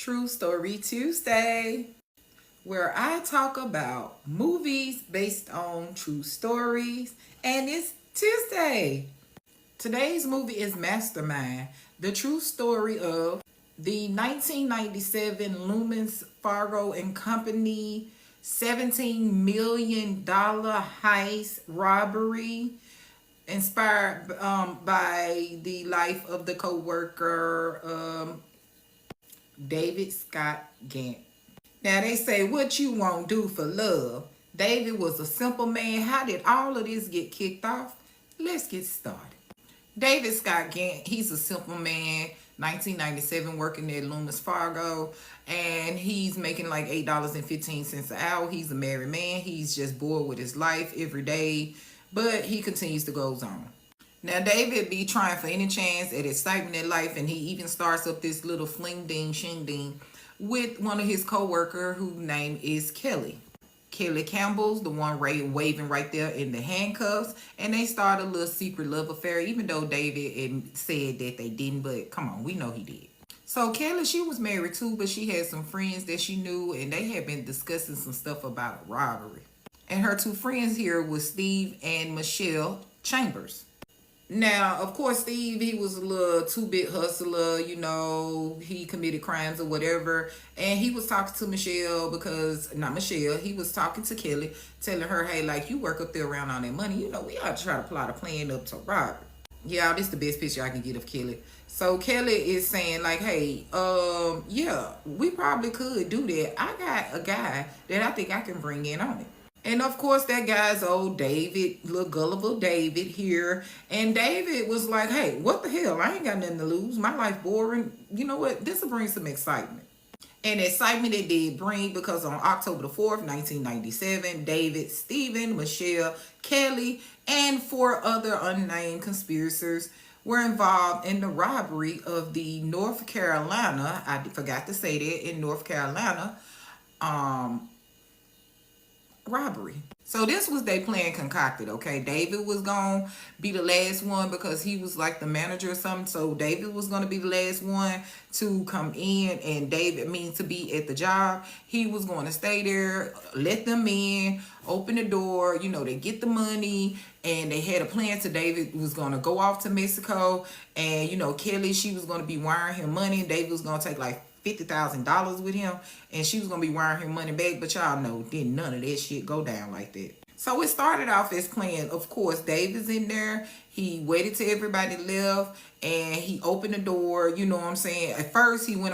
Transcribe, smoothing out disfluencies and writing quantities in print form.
True Story Tuesday, where I talk about movies based on true stories, and it's Tuesday. Today's movie is Mastermind, the true story of the 1997 Loomis Fargo and Company $17 million heist robbery inspired by the life of the co-worker David Scott Ghantt. Now they say, what you won't do for love? David was a simple man. How did all of this get kicked off? Let's get started. David Scott Ghantt, he's a simple man, 1997, working at Loomis Fargo, and he's making like $8.15 an hour. He's a married man. He's just bored with his life every day, but he continues to go on. Now, David be trying for any chance at excitement in life, and he even starts up this little fling ding shing ding with one of his co-worker whose name is Kelly. Kelly Campbell's the one waving right there in the handcuffs, and they start a little secret love affair, even though David said that they didn't, but come on, we know he did. So Kelly, she was married too, but she had some friends that she knew, and they had been discussing some stuff about a robbery. And her two friends here was Steve and Michelle Chambers. Now, of course, Steve, he was a little two-bit hustler, he committed crimes or whatever. And he was talking to Michelle he was talking to Kelly, telling her, hey, like, you work up there around all that money. We ought to try to plot a plan up to rob her. Yeah, this is the best picture I can get of Kelly. So Kelly is saying, like, hey, yeah, we probably could do that. I got a guy that I think I can bring in on it. And of course, that guy's old David, little gullible David here. And David was like, hey, what the hell? I ain't got nothing to lose. My life boring. You know what? This will bring some excitement. And excitement it did bring, because on October the 4th, 1997, David, Stephen, Michelle, Kelly, and 4 other unnamed conspirators were involved in the robbery of the North Carolina, I forgot to say that, in North Carolina, robbery. So this was their plan concocted, okay? David was going to be the last one because he was like the manager or something. So David was going to be the last one to come in, and David means to be at the job. He was going to stay there, let them in, open the door, they get the money, and they had a plan. So David was going to go off to Mexico, and, Kelly, she was going to be wiring him money. David was going to take like $50,000 with him, and she was gonna be wiring her money back, but y'all know didn't none of that shit go down like that. So it started off as planned. Of course, David's in there. He waited till everybody left, and he opened the door. You know what I'm saying? At first, he went